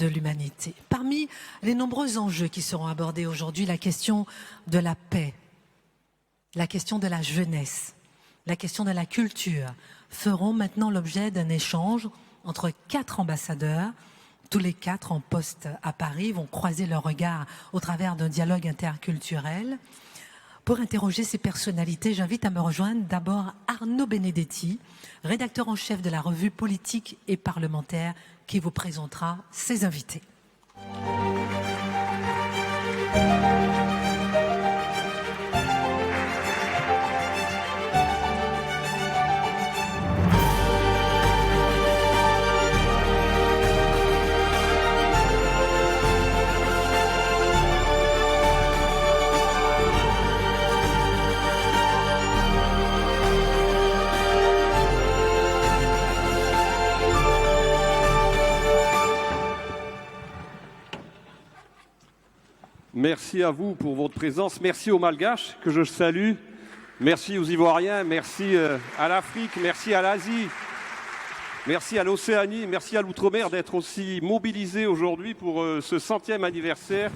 de l'humanité. Parmi les nombreux enjeux qui seront abordés aujourd'hui, la question de la paix, la question de la jeunesse, la question de la culture feront maintenant l'objet d'un échange entre 4 ambassadeurs. Tous les 4 en poste à Paris vont croiser leurs regards au travers d'un dialogue interculturel. Pour interroger ces personnalités, j'invite à me rejoindre d'abord Arnaud Benedetti, rédacteur en chef de la revue Politique et Parlementaire, qui vous présentera ses invités. Merci à vous pour votre présence. Merci aux Malgaches que je salue. Merci aux Ivoiriens. Merci à l'Afrique. Merci à l'Asie. Merci à l'Océanie. Merci à l'Outre-mer d'être aussi mobilisés aujourd'hui pour ce 100e anniversaire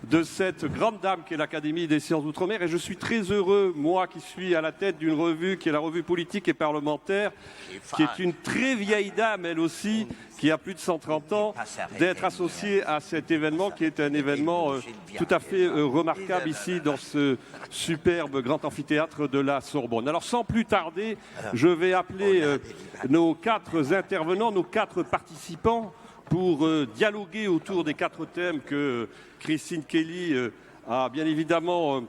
de cette grande dame qui est l'Académie des sciences d'Outre-mer. Et je suis très heureux, moi qui suis à la tête d'une revue qui est la revue Politique et Parlementaire, qui est une très vieille dame, elle aussi, qui a plus de 130 ans, d'être associée à cet événement qui est un événement tout à fait remarquable ici dans ce superbe grand amphithéâtre de la Sorbonne. Alors sans plus tarder, je vais appeler nos 4 intervenants, nos 4 participants pour dialoguer autour des 4 thèmes que Christine Kelly a bien évidemment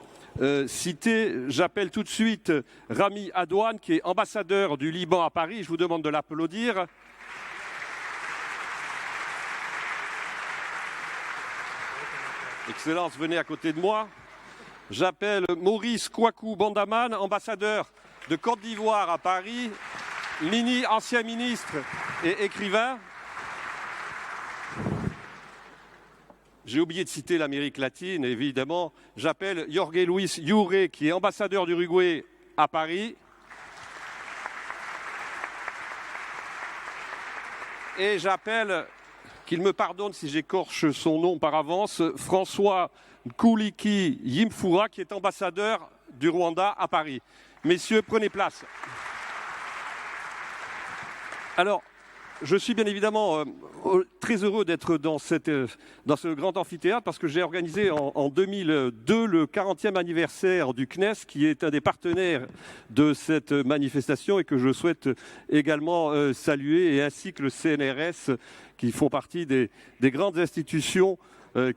cités. J'appelle tout de suite Rami Adouane, qui est ambassadeur du Liban à Paris. Je vous demande de l'applaudir. Excellence, venez à côté de moi. J'appelle Maurice Kouakou Bandaman, ambassadeur de Côte d'Ivoire à Paris, ancien ministre et écrivain. J'ai oublié de citer l'Amérique latine, évidemment. J'appelle Jorge Luis Llure, qui est ambassadeur d'Uruguay à Paris. Et j'appelle, qu'il me pardonne si j'écorche son nom par avance, François Nkuliki Yimfura, qui est ambassadeur du Rwanda à Paris. Messieurs, prenez place. Alors, je suis bien évidemment très heureux d'être dans ce grand amphithéâtre parce que j'ai organisé en 2002 le 40e anniversaire du CNES, qui est un des partenaires de cette manifestation et que je souhaite également saluer, et ainsi que le CNRS, qui font partie des grandes institutions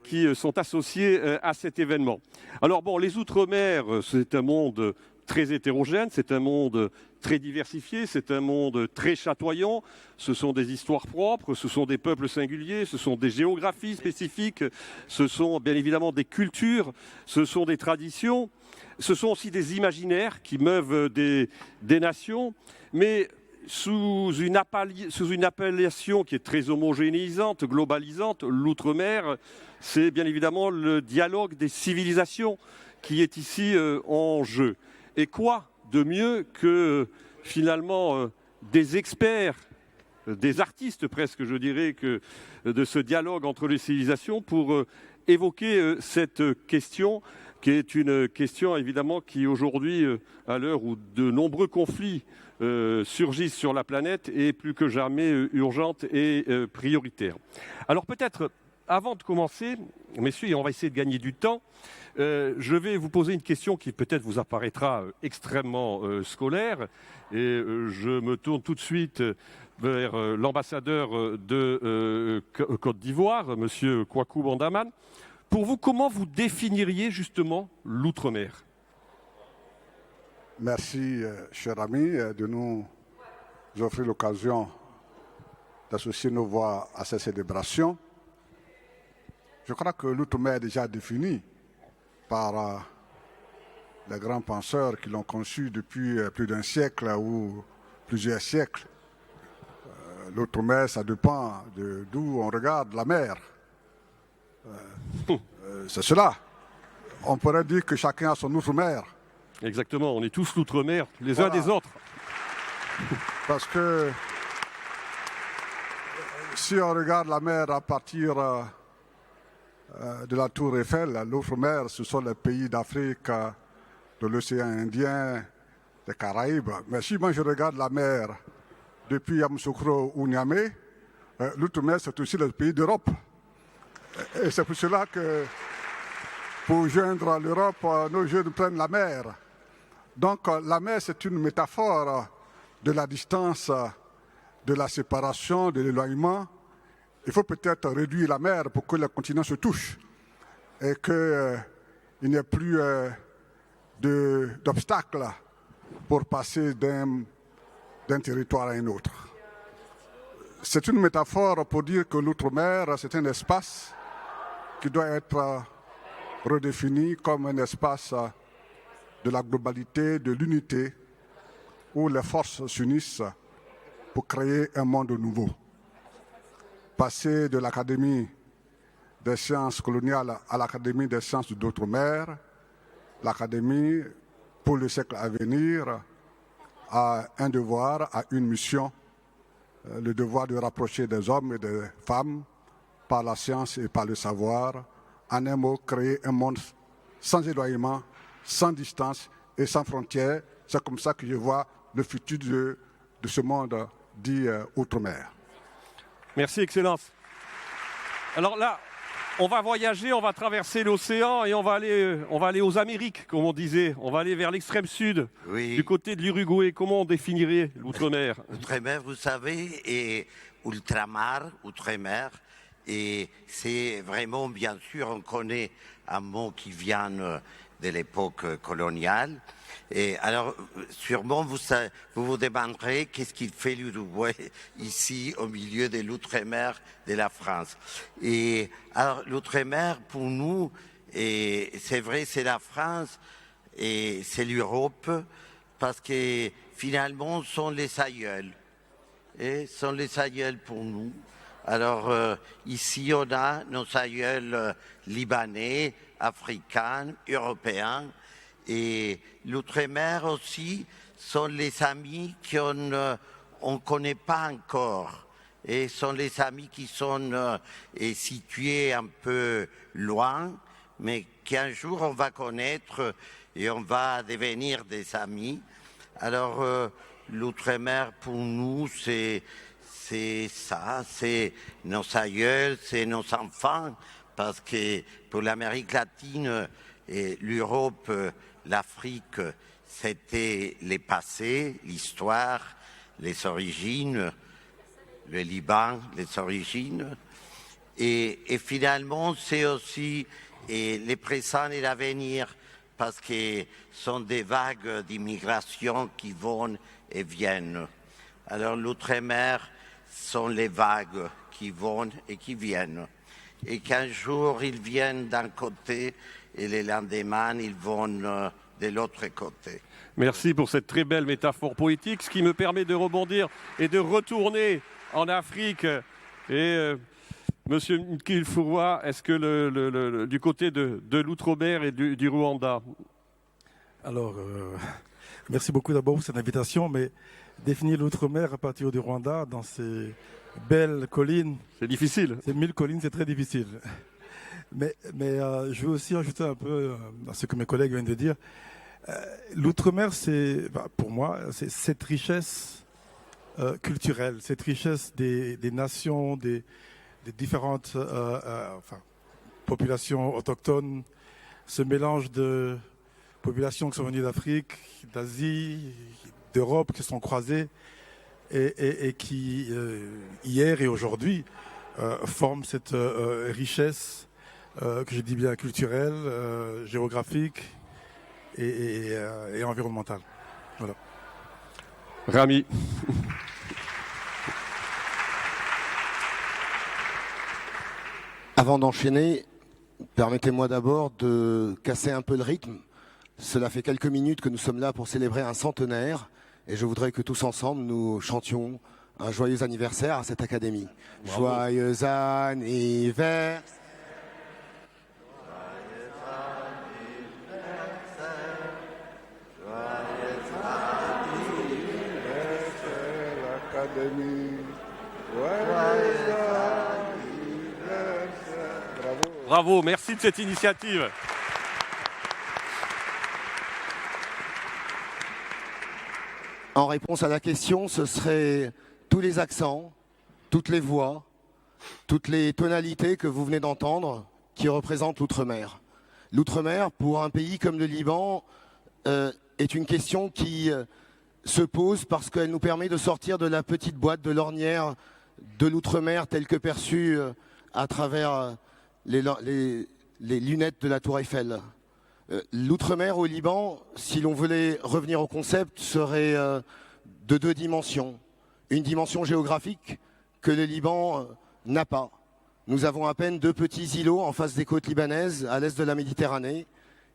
qui sont associées à cet événement. Alors bon, les Outre-mer, c'est un monde très hétérogène, c'est un monde très diversifié, c'est un monde très chatoyant, ce sont des histoires propres, ce sont des peuples singuliers, ce sont des géographies spécifiques, ce sont bien évidemment des cultures, ce sont des traditions, ce sont aussi des imaginaires qui meuvent des nations, mais sous une appellation qui est très homogénéisante, globalisante. L'outre-mer, c'est bien évidemment le dialogue des civilisations qui est ici en jeu. Et quoi de mieux que finalement des experts, des artistes presque, je dirais, que de ce dialogue entre les civilisations pour évoquer cette question, qui est une question évidemment qui aujourd'hui, à l'heure où de nombreux conflits surgissent sur la planète, est plus que jamais urgente et prioritaire. Alors peut-être, avant de commencer, messieurs, et on va essayer de gagner du temps, je vais vous poser une question qui peut-être vous apparaîtra extrêmement scolaire, et je me tourne tout de suite vers l'ambassadeur de Côte d'Ivoire, M. Kouakou Bandaman. Pour vous, comment vous définiriez justement l'outre-mer ? Merci, cher ami, de nous offrir l'occasion d'associer nos voix à cette célébration. Je crois que l'outre-mer est déjà défini par les grands penseurs qui l'ont conçu depuis plus d'un siècle ou plusieurs siècles. L'outre-mer, ça dépend d'où on regarde la mer. C'est cela. On pourrait dire que chacun a son outre-mer. Exactement, on est tous l'outre-mer, les uns des autres. Parce que Si on regarde la mer à partir de la Tour Eiffel, l'autre mer, ce sont les pays d'Afrique, de l'océan Indien, des Caraïbes. Mais si moi je regarde la mer depuis Yamoussoukro ou Niamey, l'autre mer, c'est aussi les pays d'Europe. Et c'est pour cela que, pour joindre l'Europe, nos jeunes prennent la mer. Donc la mer, c'est une métaphore de la distance, de la séparation, de l'éloignement. Il faut peut-être réduire la mer pour que les continents se touchent et qu'il n'y ait plus d'obstacles pour passer d'un territoire à un autre. C'est une métaphore pour dire que l'outre-mer, c'est un espace qui doit être redéfini comme un espace de la globalité, de l'unité, où les forces s'unissent pour créer un monde nouveau. Passer de l'Académie des sciences coloniales à l'Académie des sciences d'outre-mer, l'Académie, pour le siècle à venir, a un devoir, a une mission, le devoir de rapprocher des hommes et des femmes par la science et par le savoir. En un mot, créer un monde sans éloignement, sans distance et sans frontières. C'est comme ça que je vois le futur de ce monde dit outre-mer. Merci, Excellence. Alors là, on va voyager, on va traverser l'océan et on va aller aux Amériques, comme on disait. On va aller vers l'extrême sud, du côté de l'Uruguay. Comment on définirait l'outre-mer? Outre-mer, vous savez, et ultramar, outre-mer, et c'est vraiment, bien sûr, on connaît un mot qui vient de l'époque coloniale. Et alors, sûrement, vous vous demanderez qu'est-ce qu'il fait l'Uruguay ici, au milieu de l'outre-mer de la France. Et alors, l'outre-mer, pour nous, et c'est vrai, c'est la France et c'est l'Europe, parce que finalement, sont les aïeuls. Et sont les aïeuls pour nous. Alors, ici, on a nos aïeuls libanais, africains, européens. Et l'outre-mer aussi sont les amis qu'on ne connaît pas encore. Et sont les amis qui sont situés un peu loin, mais qu'un jour on va connaître et on va devenir des amis. Alors, l'outre-mer pour nous, c'est ça, c'est nos aïeuls, c'est nos enfants, parce que pour l'Amérique latine et l'Europe, l'Afrique, c'était les passés, l'histoire, les origines, le Liban, les origines. Et finalement, c'est aussi les présents et l'avenir, parce que sont des vagues d'immigration qui vont et viennent. Alors l'outre-mer sont les vagues qui vont et qui viennent. Et qu'un jour, ils viennent d'un côté et le lendemain, ils vont de l'autre côté. Merci pour cette très belle métaphore poétique, ce qui me permet de rebondir et de retourner en Afrique. Et Monsieur Nkilfurwa, est-ce que du côté de l'outre-mer et du Rwanda? Alors, merci beaucoup d'abord pour cette invitation, mais définir l'outre-mer à partir du Rwanda, dans ces belles collines... C'est difficile. Ces 1000 collines, c'est très difficile. Mais je veux aussi ajouter un peu à ce que mes collègues viennent de dire. L'outre-mer, pour moi, c'est cette richesse culturelle, cette richesse des nations, des différentes populations autochtones, ce mélange de populations qui sont venues d'Afrique, d'Asie, d'Europe, qui sont croisées et qui, hier et aujourd'hui, forment cette richesse que je dis bien culturelle, géographique et environnementale. Voilà. Rami. Avant d'enchaîner, permettez-moi d'abord de casser un peu le rythme. Cela fait quelques minutes que nous sommes là pour célébrer un centenaire et je voudrais que tous ensemble nous chantions un joyeux anniversaire à cette académie. Bravo. Joyeux anniversaire. Joyeux anniversaire, l'Académie. Joyeux Bravo, merci de cette initiative. En réponse à la question, ce serait tous les accents, toutes les voix, toutes les tonalités que vous venez d'entendre qui représentent l'outre-mer. L'outre-mer, pour un pays comme le Liban, est une question qui se pose parce qu'elle nous permet de sortir de la petite boîte de l'ornière de l'outre-mer telle que perçue à travers les lunettes de la Tour Eiffel. L'outre-mer au Liban, si l'on voulait revenir au concept, serait de deux dimensions. Une dimension géographique que le Liban n'a pas. Nous avons à peine 2 petits îlots en face des côtes libanaises, à l'est de la Méditerranée,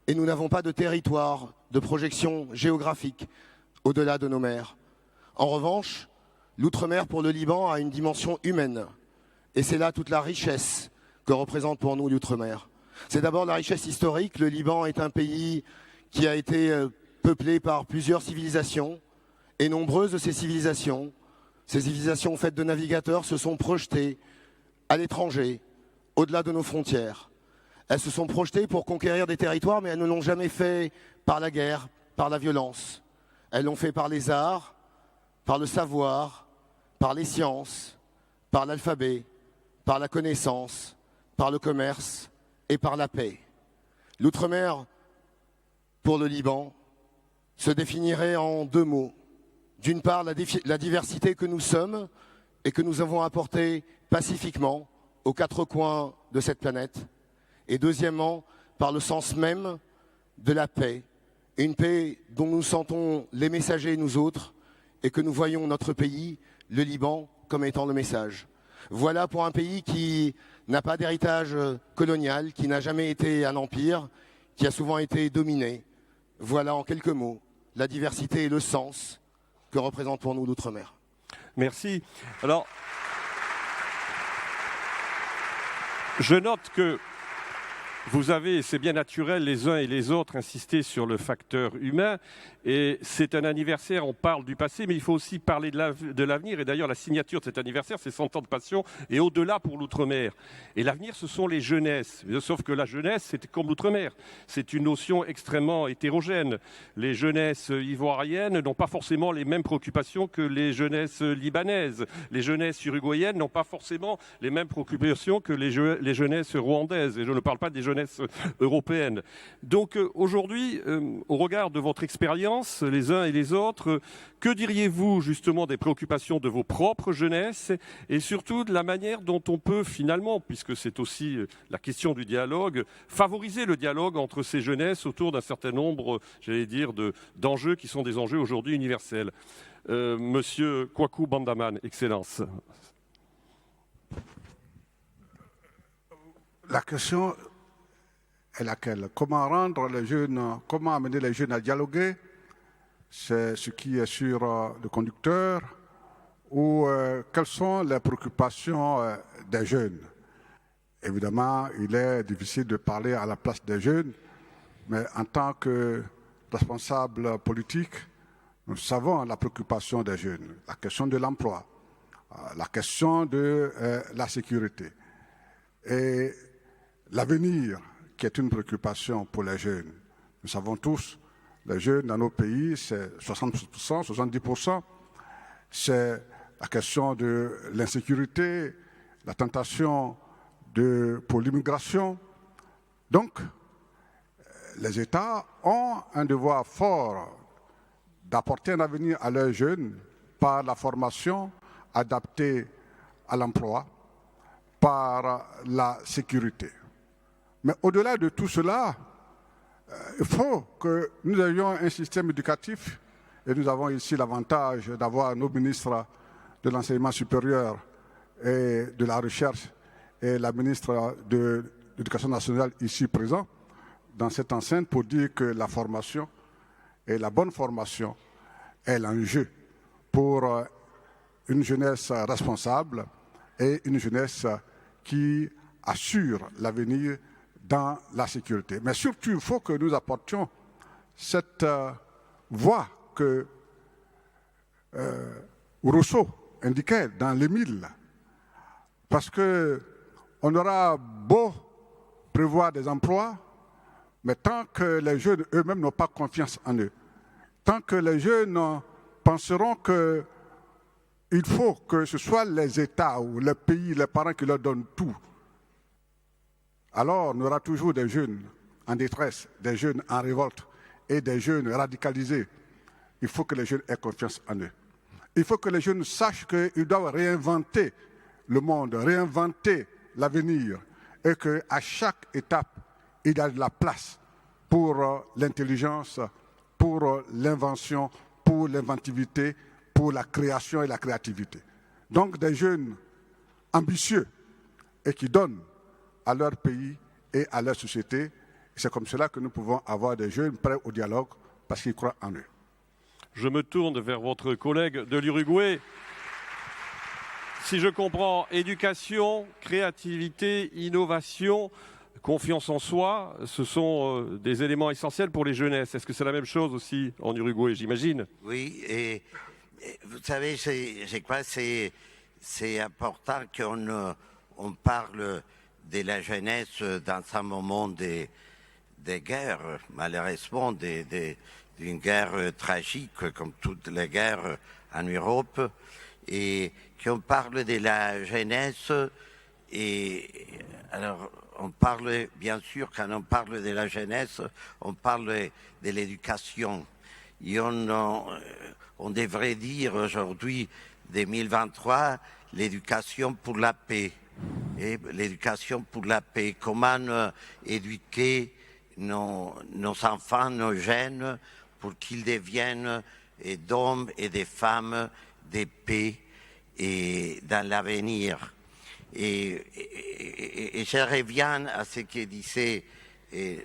et nous n'avons pas de territoire, de projection géographique au-delà de nos mers. En revanche, l'outre-mer pour le Liban a une dimension humaine, et c'est là toute la richesse que représente pour nous l'outre-mer. C'est d'abord la richesse historique. Le Liban est un pays qui a été peuplé par plusieurs civilisations, et nombreuses de ces civilisations faites de navigateurs, se sont projetées à l'étranger, au-delà de nos frontières. Elles se sont projetées pour conquérir des territoires, mais elles ne l'ont jamais fait par la guerre, par la violence. Elles l'ont fait par les arts, par le savoir, par les sciences, par l'alphabet, par la connaissance, par le commerce et par la paix. L'outre-mer, pour le Liban, se définirait en 2 mots. D'une part, la diversité que nous sommes et que nous avons apportée pacifiquement aux 4 coins de cette planète. Et deuxièmement, par le sens même de la paix. Une paix dont nous sentons les messagers, nous autres, et que nous voyons notre pays, le Liban, comme étant le message. Voilà pour un pays qui n'a pas d'héritage colonial, qui n'a jamais été un empire, qui a souvent été dominé. Voilà en quelques mots la diversité et le sens que représente pour nous l'outre-mer. Merci. Alors, je note que vous avez, c'est bien naturel, les uns et les autres, insisté sur le facteur humain. Et c'est un anniversaire, on parle du passé, mais il faut aussi parler de l'avenir. Et d'ailleurs, la signature de cet anniversaire, c'est 100 ans de passion et au-delà pour l'outre-mer. Et l'avenir, ce sont les jeunesses. Sauf que la jeunesse, c'est comme l'outre-mer. C'est une notion extrêmement hétérogène. Les jeunesses ivoiriennes n'ont pas forcément les mêmes préoccupations que les jeunesses libanaises. Les jeunesses uruguayennes n'ont pas forcément les mêmes préoccupations que les jeunesses rwandaises. Et je ne parle pas des jeunesses européennes. Donc aujourd'hui, au regard de votre expérience, les uns et les autres, que diriez-vous justement des préoccupations de vos propres jeunesses et surtout de la manière dont on peut finalement, puisque c'est aussi la question du dialogue, favoriser le dialogue entre ces jeunesses autour d'un certain nombre, j'allais dire, d'enjeux qui sont des enjeux aujourd'hui universels. Monsieur Kwaku Bandaman, Excellence. La question est laquelle? Comment rendre les jeunes, comment amener les jeunes à dialoguer? C'est ce qui est sur le conducteur, ou quelles sont les préoccupations des jeunes? Évidemment, il est difficile de parler à la place des jeunes, mais en tant que responsable politique, nous savons la préoccupation des jeunes, la question de l'emploi, la question de la sécurité et l'avenir qui est une préoccupation pour les jeunes. Nous savons tous, les jeunes dans nos pays, c'est 60%, 70%. C'est la question de l'insécurité, la tentation pour l'immigration. Donc, les États ont un devoir fort d'apporter un avenir à leurs jeunes par la formation adaptée à l'emploi, par la sécurité. Mais au-delà de tout cela, il faut que nous ayons un système éducatif, et nous avons ici l'avantage d'avoir nos ministres de l'enseignement supérieur et de la recherche et la ministre de l'Éducation nationale ici présent dans cette enceinte pour dire que la formation et la bonne formation est l'enjeu pour une jeunesse responsable et une jeunesse qui assure l'avenir dans la sécurité. Mais surtout, il faut que nous apportions cette voie que Rousseau indiquait dans l'Émile. Parce qu'on aura beau prévoir des emplois, mais tant que les jeunes eux-mêmes n'ont pas confiance en eux, tant que les jeunes penseront qu'il faut que ce soit les États ou les pays, les parents qui leur donnent tout, alors on aura toujours des jeunes en détresse, des jeunes en révolte et des jeunes radicalisés. Il faut que les jeunes aient confiance en eux. Il faut que les jeunes sachent qu'ils doivent réinventer le monde, réinventer l'avenir et qu'à chaque étape, il y a de la place pour l'intelligence, pour l'invention, pour l'inventivité, pour la création et la créativité. Donc des jeunes ambitieux et qui donnent à leur pays et à leur société. C'est comme cela que nous pouvons avoir des jeunes prêts au dialogue parce qu'ils croient en eux. Je me tourne vers votre collègue de l'Uruguay. Si je comprends, éducation, créativité, innovation, confiance en soi, ce sont des éléments essentiels pour les jeunesses. Est-ce que c'est la même chose aussi en Uruguay, j'imagine? Oui, et vous savez, je crois que c'est important qu'on parle de la jeunesse dans un moment des guerres, malheureusement, d'une guerre tragique comme toutes les guerres en Europe, et qu'on parle de la jeunesse. Et alors, on parle, bien sûr, quand on parle de la jeunesse, on parle de l'éducation. Et on devrait dire aujourd'hui, 2023, l'éducation pour la paix. Et l'éducation pour la paix, comment éduquer nos enfants, nos jeunes, pour qu'ils deviennent d'hommes et de femmes de paix et dans l'avenir. Et je reviens à ce que disait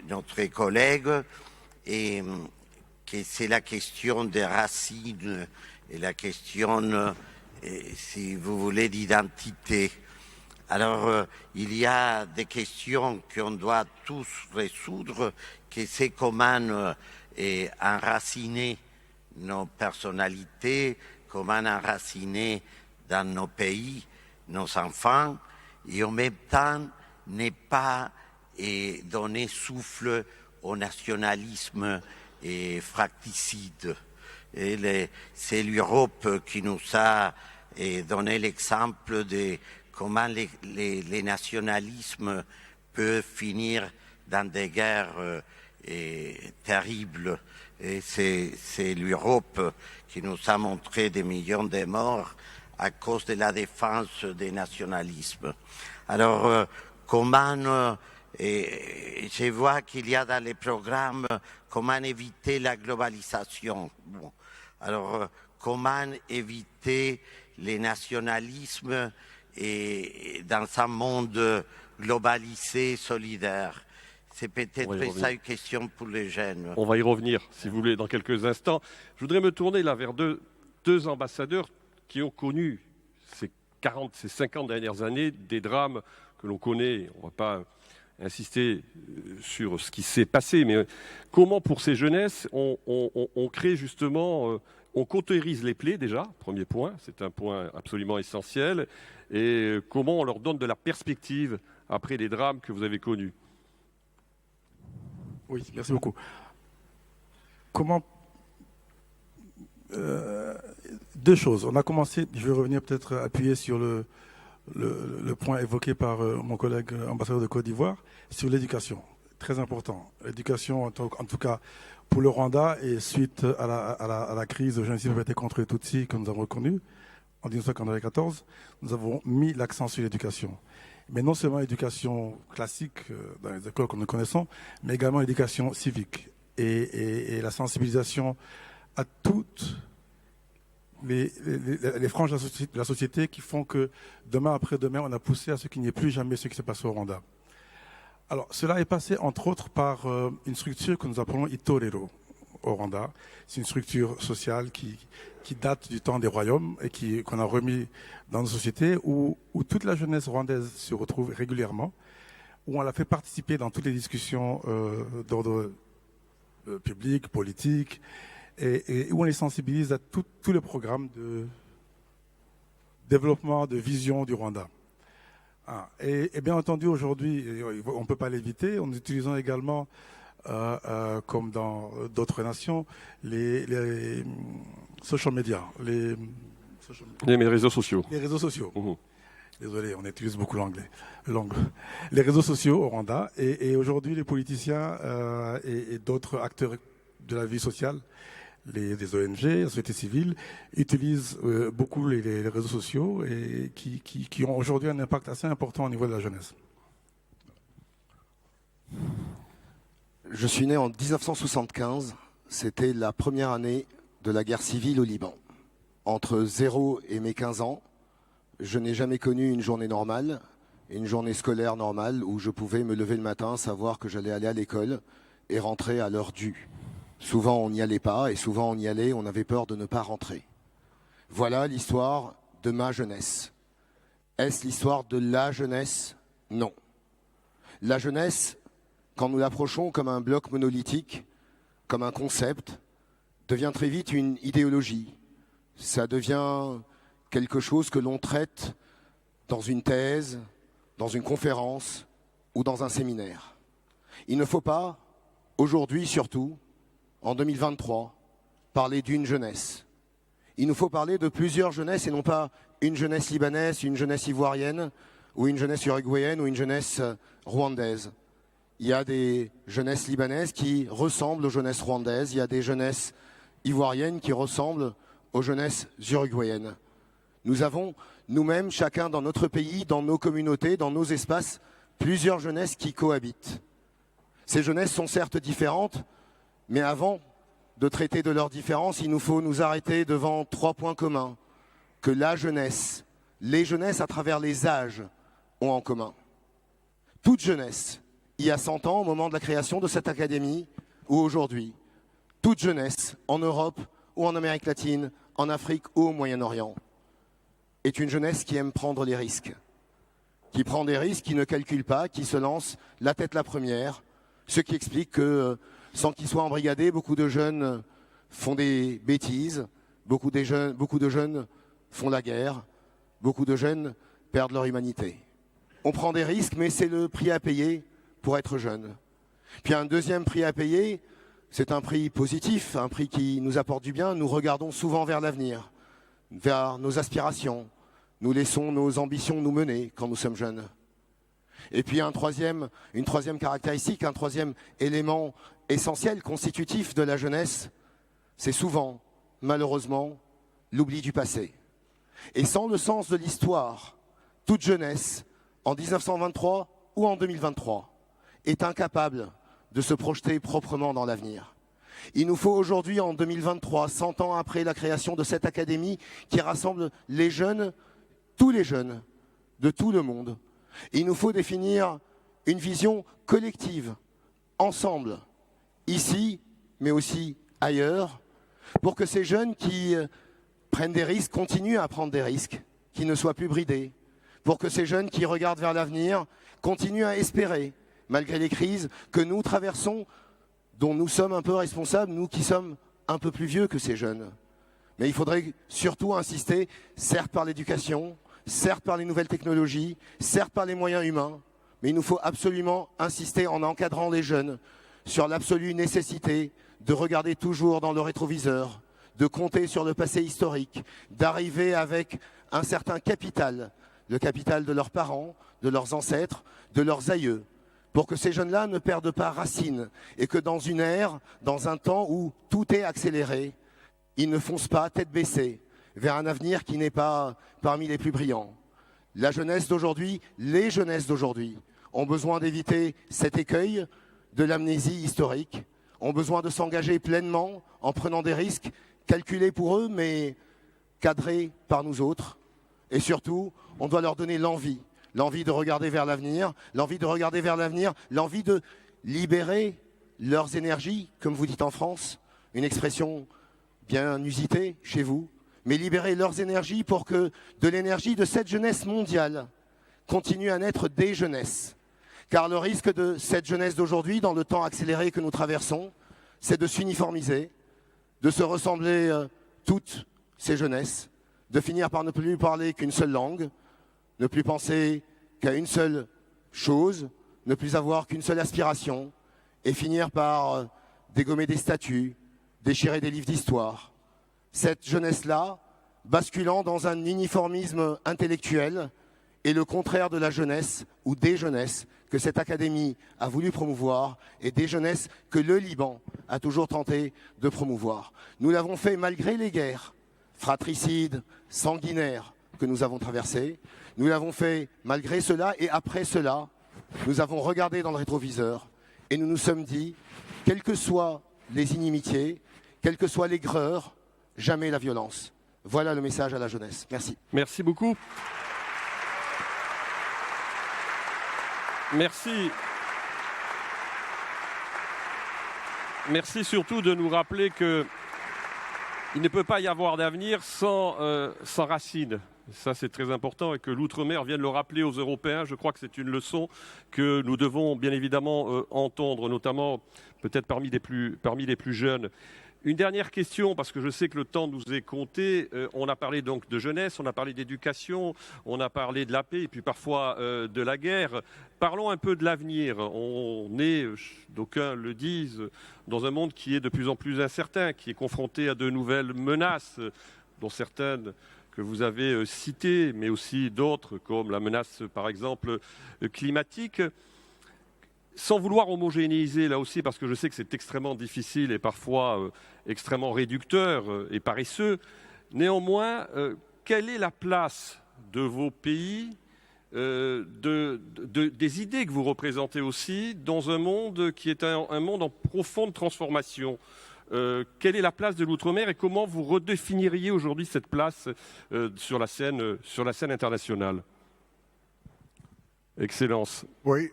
notre collègue, et que c'est la question des racines et la question, si vous voulez, d'identité. Alors, il y a des questions qu'on doit tous résoudre, que c'est comment enraciner nos personnalités, comment enraciner dans nos pays nos enfants, et en même temps ne pas donner souffle au nationalisme fratricide. C'est l'Europe qui nous a donné l'exemple de comment les nationalismes peuvent finir dans des guerres terribles. Et c'est l'Europe qui nous a montré des millions de morts à cause de la défense des nationalismes. Alors, comment, je vois qu'il y a dans les programmes comment éviter la globalisation. Bon. Alors, comment éviter les nationalismes dans un monde globalisé, solidaire. C'est peut-être ça une question pour les jeunes. On va y revenir, si vous voulez, dans quelques instants. Je voudrais me tourner là vers deux ambassadeurs qui ont connu ces 50 dernières années des drames que l'on connaît. On ne va pas insister sur ce qui s'est passé, mais comment pour ces jeunesses on crée justement, on cautérise les plaies déjà, premier point, c'est un point absolument essentiel, et comment on leur donne de la perspective après les drames que vous avez connus. Oui, merci beaucoup. Comment deux choses. On a commencé, je vais revenir peut-être appuyer sur le point évoqué par mon collègue ambassadeur de Côte d'Ivoire, sur l'éducation. Très important. L'éducation, en tout cas, pour le Rwanda, et suite à la crise de génocide perpétrée contre les Tutsis que nous avons connue en 1994, nous avons mis l'accent sur l'éducation. Mais non seulement l'éducation classique dans les écoles que nous connaissons, mais également l'éducation civique et la sensibilisation à toutes les franges de la société qui font que demain après demain, on a poussé à ce qu'il n'y ait plus jamais ce qui s'est passé au Rwanda. Alors, cela est passé entre autres par une structure que nous appelons Itorero au Rwanda. C'est une structure sociale qui date du temps des royaumes et qu'on a remis dans nos sociétés où toute la jeunesse rwandaise se retrouve régulièrement, où on la fait participer dans toutes les discussions d'ordre public, politique, et où on les sensibilise à tous les programmes de développement, de vision du Rwanda. Et bien entendu, aujourd'hui, on ne peut pas l'éviter, en utilisant également, comme dans d'autres nations, les social media, les réseaux sociaux. les réseaux sociaux. Mhm. Désolé, on utilise beaucoup l'anglais. Les réseaux sociaux au Rwanda. Et aujourd'hui, les politiciens et d'autres acteurs de la vie sociale, les ONG, la société civile, utilisent beaucoup les réseaux sociaux et qui ont aujourd'hui un impact assez important au niveau de la jeunesse. Je suis né en 1975. C'était la première année de la guerre civile au Liban. Entre 0 et mes 15 ans, je n'ai jamais connu une journée normale, une journée scolaire normale où je pouvais me lever le matin, savoir que j'allais aller à l'école et rentrer à l'heure due. Souvent on n'y allait pas et souvent on y allait, on avait peur de ne pas rentrer. Voilà l'histoire de ma jeunesse. Est-ce l'histoire de la jeunesse? Non. La jeunesse, quand nous l'approchons comme un bloc monolithique, comme un concept, devient très vite une idéologie. Ça devient quelque chose que l'on traite dans une thèse, dans une conférence ou dans un séminaire. Il ne faut pas, aujourd'hui surtout, en 2023, parler d'une jeunesse. Il nous faut parler de plusieurs jeunesses et non pas une jeunesse libanaise, une jeunesse ivoirienne ou une jeunesse uruguayenne ou une jeunesse rwandaise. Il y a des jeunesses libanaises qui ressemblent aux jeunesses rwandaises, il y a des jeunesses ivoiriennes qui ressemblent aux jeunesses uruguayennes. Nous avons nous-mêmes, chacun dans notre pays, dans nos communautés, dans nos espaces, plusieurs jeunesses qui cohabitent. Ces jeunesses sont certes différentes, mais avant de traiter de leurs différences, il nous faut nous arrêter devant 3 points communs que la jeunesse, les jeunesses à travers les âges ont en commun. Toute jeunesse, il y a 100 ans, au moment de la création de cette académie, ou aujourd'hui, toute jeunesse, en Europe ou en Amérique latine, en Afrique ou au Moyen-Orient, est une jeunesse qui aime prendre les risques, qui prend des risques, qui ne calcule pas, qui se lance la tête la première, ce qui explique que, sans qu'ils soient embrigadés, beaucoup de jeunes font des bêtises, beaucoup de jeunes font la guerre, beaucoup de jeunes perdent leur humanité. On prend des risques, mais c'est le prix à payer pour être jeune. Puis un deuxième prix à payer, c'est un prix positif, un prix qui nous apporte du bien. Nous regardons souvent vers l'avenir, vers nos aspirations. Nous laissons nos ambitions nous mener quand nous sommes jeunes. Et puis une troisième caractéristique, un troisième élément essentiel, constitutif de la jeunesse, c'est souvent, malheureusement, l'oubli du passé. Et sans le sens de l'histoire, toute jeunesse, en 1923 ou en 2023, est incapable de se projeter proprement dans l'avenir. Il nous faut aujourd'hui, en 2023, 100 ans après la création de cette académie qui rassemble les jeunes, tous les jeunes de tout le monde, il nous faut définir une vision collective, ensemble, ici, mais aussi ailleurs, pour que ces jeunes qui prennent des risques continuent à prendre des risques, qui ne soient plus bridés, pour que ces jeunes qui regardent vers l'avenir continuent à espérer, malgré les crises que nous traversons, dont nous sommes un peu responsables, nous qui sommes un peu plus vieux que ces jeunes. Mais il faudrait surtout insister, certes par l'éducation, certes par les nouvelles technologies, certes par les moyens humains, mais il nous faut absolument insister en encadrant les jeunes sur l'absolue nécessité de regarder toujours dans le rétroviseur, de compter sur le passé historique, d'arriver avec un certain capital, le capital de leurs parents, de leurs ancêtres, de leurs aïeux, pour que ces jeunes-là ne perdent pas racine et que dans une ère, dans un temps où tout est accéléré, ils ne foncent pas tête baissée vers un avenir qui n'est pas parmi les plus brillants. La jeunesse d'aujourd'hui, les jeunesses d'aujourd'hui ont besoin d'éviter cet écueil de l'amnésie historique, ont besoin de s'engager pleinement en prenant des risques calculés pour eux mais cadrés par nous autres. Et surtout, on doit leur donner l'envie de regarder vers l'avenir, l'envie de libérer leurs énergies, comme vous dites en France, une expression bien usitée chez vous, mais libérer leurs énergies pour que de l'énergie de cette jeunesse mondiale continue à naître des jeunesses. Car le risque de cette jeunesse d'aujourd'hui, dans le temps accéléré que nous traversons, c'est de s'uniformiser, de se ressembler toutes ces jeunesses, de finir par ne plus parler qu'une seule langue, ne plus penser qu'à une seule chose, ne plus avoir qu'une seule aspiration, et finir par dégommer des statues, déchirer des livres d'histoire. Cette jeunesse-là, basculant dans un uniformisme intellectuel, est le contraire de la jeunesse ou des jeunesses que cette académie a voulu promouvoir et des jeunesses que le Liban a toujours tenté de promouvoir. Nous l'avons fait malgré les guerres fratricides, sanguinaires que nous avons traversées. Nous l'avons fait malgré cela et après cela, nous avons regardé dans le rétroviseur et nous nous sommes dit, quelles que soient les inimitiés, quelles que soient les greurs, jamais la violence. Voilà le message à la jeunesse. Merci. Merci beaucoup. Merci. Merci surtout de nous rappeler qu'il ne peut pas y avoir d'avenir sans racines. Ça, c'est très important et que l'outre-mer vienne le rappeler aux Européens. Je crois que c'est une leçon que nous devons bien évidemment entendre, notamment peut-être parmi les plus jeunes. Une dernière question, parce que je sais que le temps nous est compté. On a parlé donc de jeunesse, on a parlé d'éducation, on a parlé de la paix et puis parfois de la guerre. Parlons un peu de l'avenir. On est, d'aucuns le disent, dans un monde qui est de plus en plus incertain, qui est confronté à de nouvelles menaces, dont certaines que vous avez citées, mais aussi d'autres, comme la menace, par exemple, climatique. Sans vouloir homogénéiser là aussi, parce que je sais que c'est extrêmement difficile et parfois extrêmement réducteur et paresseux, néanmoins, quelle est la place de vos pays, des idées que vous représentez aussi, dans un monde qui est un monde en profonde transformation? Quelle est la place de l'outre-mer et comment vous redéfiniriez aujourd'hui cette place sur la scène internationale? Excellence. Oui.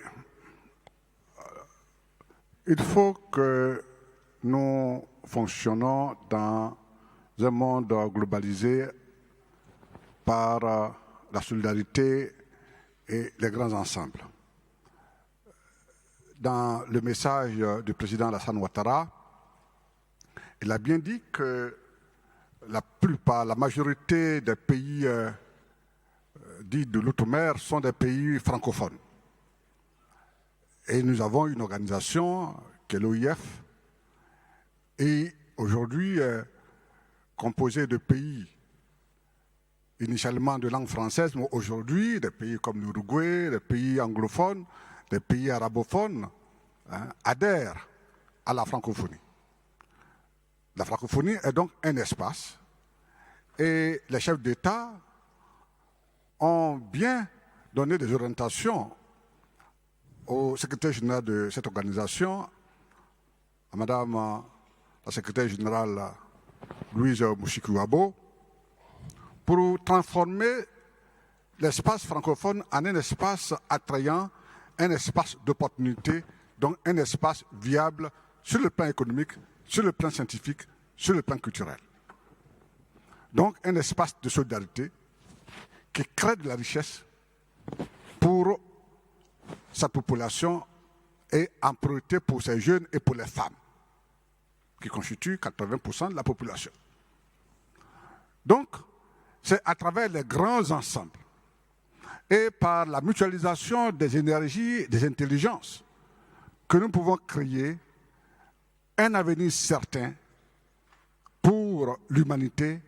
Il faut que nous fonctionnons dans un monde globalisé par la solidarité et les grands ensembles. Dans le message du président Alassane Ouattara, il a bien dit que la majorité des pays dits de l'outre-mer sont des pays francophones. Et nous avons une organisation qui est l'OIF, et aujourd'hui composée de pays initialement de langue française, mais aujourd'hui des pays comme l'Uruguay, des pays anglophones, des pays arabophones adhèrent à la francophonie. La francophonie est donc un espace et les chefs d'État ont bien donné des orientations au secrétaire général de cette organisation, à Madame la secrétaire générale Louise Mouchikouabo, pour transformer l'espace francophone en un espace attrayant, un espace d'opportunité, donc un espace viable sur le plan économique, sur le plan scientifique, sur le plan culturel. Donc un espace de solidarité qui crée de la richesse pour sa population et en priorité pour ses jeunes et pour les femmes, qui constituent 80% de la population. Donc, c'est à travers les grands ensembles et par la mutualisation des énergies et des intelligences que nous pouvons créer un avenir certain pour l'humanité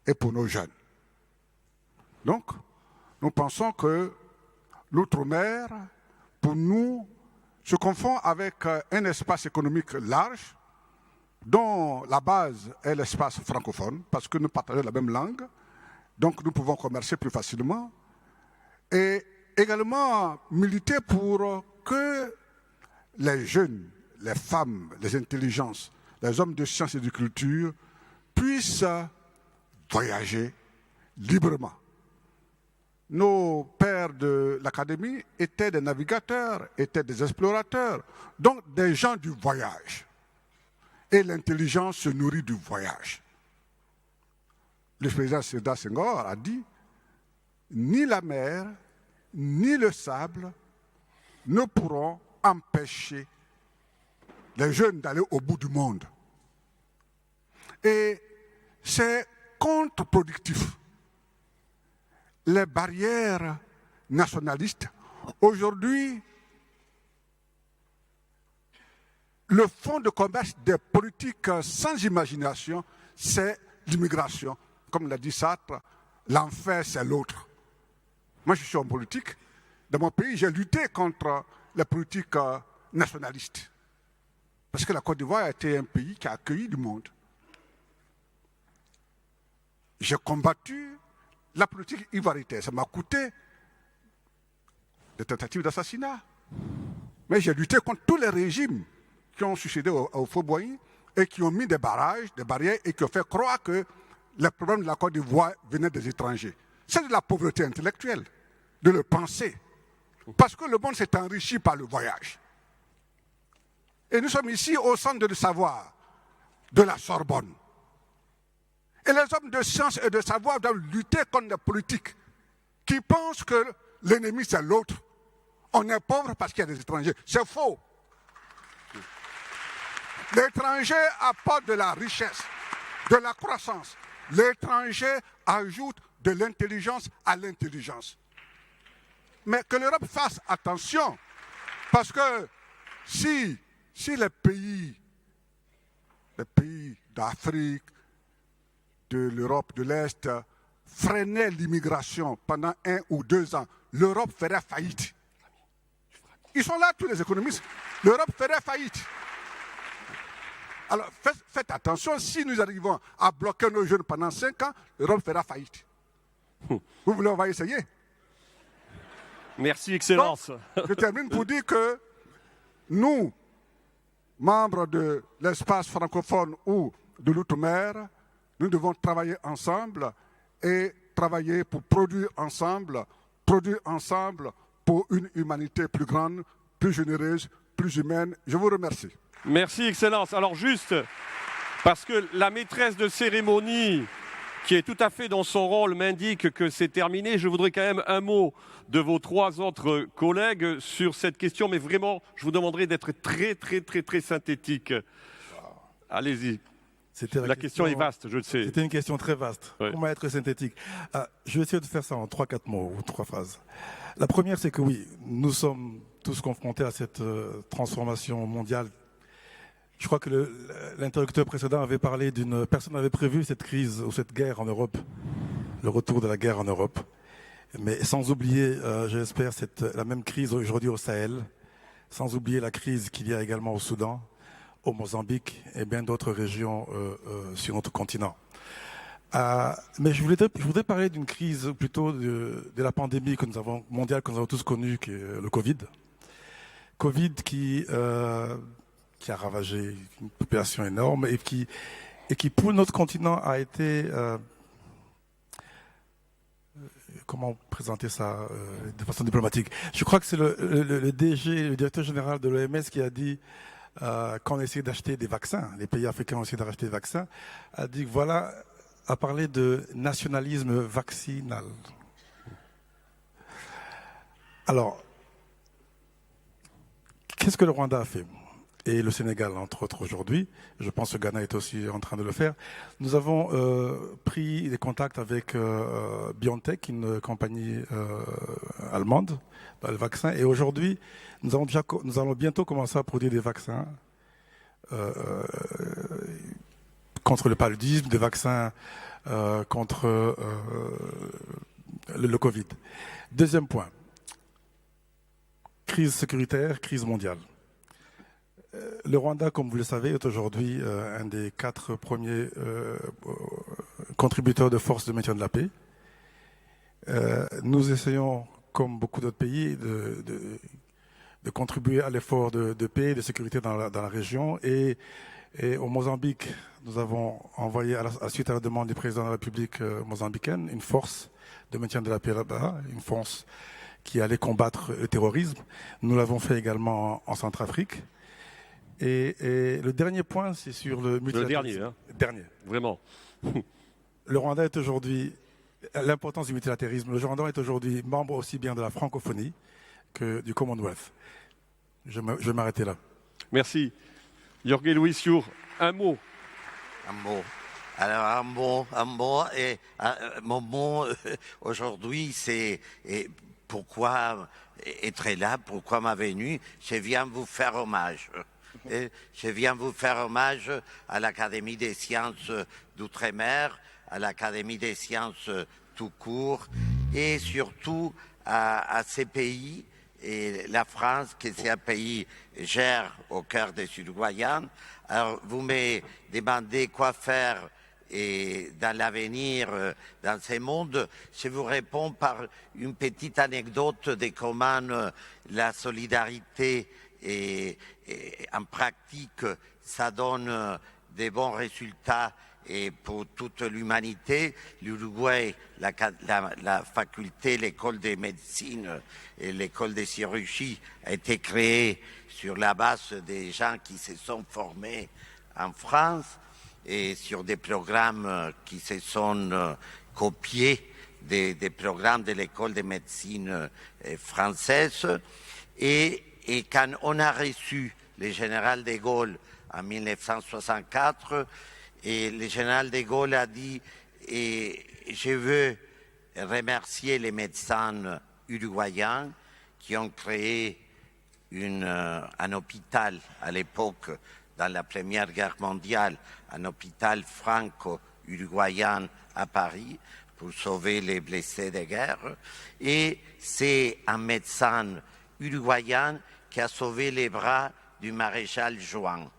et pour nos jeunes. Donc, nous pensons que l'outre-mer, pour nous, se confond avec un espace économique large, dont la base est l'espace francophone, parce que nous partageons la même langue, donc nous pouvons commercer plus facilement, et également militer pour que les jeunes, les femmes, les intelligences, les hommes de sciences et de culture puissent voyager librement. Nos pères de l'académie étaient des navigateurs, étaient des explorateurs, donc des gens du voyage. Et l'intelligence se nourrit du voyage. Le président Sédar Senghor a dit « Ni la mer, ni le sable ne pourront empêcher les jeunes d'aller au bout du monde. » Et c'est contre-productif. Les barrières nationalistes. Aujourd'hui, le fond de commerce des politiques sans imagination, c'est l'immigration. Comme l'a dit Sartre, l'enfer, c'est l'autre. Moi, je suis en politique. Dans mon pays, j'ai lutté contre les politiques nationalistes. Parce que la Côte d'Ivoire a été un pays qui a accueilli du monde. J'ai combattu la politique ivoiritaire. Ça m'a coûté des tentatives d'assassinat. Mais j'ai lutté contre tous les régimes qui ont succédé au Fauboyens et qui ont mis des barrages, des barrières et qui ont fait croire que les problèmes de la Côte d'Ivoire venaient des étrangers. C'est de la pauvreté intellectuelle, de le penser. Parce que le monde s'est enrichi par le voyage. Et nous sommes ici au centre de savoir de la Sorbonne. Et les hommes de science et de savoir doivent lutter contre les politiques qui pensent que l'ennemi c'est l'autre. On est pauvre parce qu'il y a des étrangers. C'est faux. L'étranger apporte de la richesse, de la croissance. L'étranger ajoute de l'intelligence à l'intelligence. Mais que l'Europe fasse attention, parce que si les pays d'Afrique, de l'Europe de l'Est freinaient l'immigration pendant 1 ou 2 ans, l'Europe ferait faillite. Ils sont là, tous les économistes. L'Europe ferait faillite. Alors faites attention, si nous arrivons à bloquer nos jeunes pendant 5 ans, l'Europe fera faillite. Vous voulez, on va essayer. Merci, Excellence. Donc, je termine pour dire que nous, membres de l'espace francophone ou de l'outre-mer, nous devons travailler ensemble et travailler pour produire ensemble pour une humanité plus grande, plus généreuse, plus humaine. Je vous remercie. Merci, Excellence. Alors juste, parce que la maîtresse de cérémonie, qui est tout à fait dans son rôle, m'indique que c'est terminé, je voudrais quand même un mot de vos 3 autres collègues sur cette question, mais vraiment, je vous demanderai d'être très synthétique. Allez-y. La question est vaste, je le sais. C'était une question très vaste. Ouais. Comment être synthétique? Je vais essayer de faire ça en 3-4 mots ou 3 phrases. La première, c'est que oui, nous sommes tous confrontés à cette transformation mondiale. Je crois que l'interlocuteur précédent avait parlé personne n'avait prévu cette crise ou cette guerre en Europe, le retour de la guerre en Europe. Mais sans oublier, j'espère, la même crise aujourd'hui au Sahel, sans oublier la crise qu'il y a également au Soudan, au Mozambique et bien d'autres régions sur notre continent. Mais je voudrais parler d'une crise plutôt de la pandémie mondiale que nous avons tous connue, qui est le Covid. Covid qui a ravagé une population énorme et qui pour notre continent a été... comment présenter ça de façon diplomatique? Je crois que c'est le DG, le directeur général de l'OMS qui a dit quand on essaie d'acheter des vaccins, les pays africains ont essayé d'acheter des vaccins, a dit que a parlé de nationalisme vaccinal. Alors, qu'est-ce que le Rwanda a fait? Et le Sénégal, entre autres, aujourd'hui. Je pense que le Ghana est aussi en train de le faire. Nous avons pris des contacts avec BioNTech, une compagnie allemande, dans le vaccin. Et aujourd'hui, nous allons bientôt commencer à produire des vaccins contre le paludisme, des vaccins contre le Covid. Deuxième point. Crise sécuritaire, crise mondiale. Le Rwanda, comme vous le savez, est aujourd'hui un des 4 premiers contributeurs de forces de maintien de la paix. Nous essayons, comme beaucoup d'autres pays, de contribuer à l'effort de paix et de sécurité dans la région. Et au Mozambique, nous avons envoyé, suite à la demande du président de la République mozambicaine, une force de maintien de la paix là-bas, une force qui allait combattre le terrorisme. Nous l'avons fait également en Centrafrique. Et le dernier point, c'est sur le multilatéralisme. Le dernier, vraiment. Le Rwanda est aujourd'hui, l'importance du multilatéralisme, le Rwanda est aujourd'hui membre aussi bien de la francophonie que du Commonwealth. Je vais m'arrêter là. Merci. Jorge Luis Sur, un mot. Un mot. Alors, un mot. Et mon mot aujourd'hui, c'est pourquoi être là, pourquoi ma venue? Je viens vous faire hommage. Et je viens vous faire hommage à l'Académie des sciences d'Outre-mer, à l'Académie des sciences tout court, et surtout à ces pays, et la France, qui c'est un pays cher au cœur des Sud-Guayanes. Alors, vous me demandez quoi faire et dans l'avenir, dans ces mondes, je vous réponds par une petite anecdote de comment la solidarité et en pratique, ça donne des bons résultats et pour toute l'humanité. L'Uruguay, la faculté, l'école de médecine et l'école de chirurgie a été créée sur la base des gens qui se sont formés en France et sur des programmes qui se sont copiés des programmes de l'école de médecine française. Et quand on a reçu le général de Gaulle en 1964, et le général de Gaulle a dit je veux remercier les médecins uruguayens qui ont créé un hôpital à l'époque, dans la Première Guerre mondiale, un hôpital franco-uruguayen à Paris pour sauver les blessés de guerre. Et c'est un médecin uruguayen qui a sauvé les bras du maréchal Juin.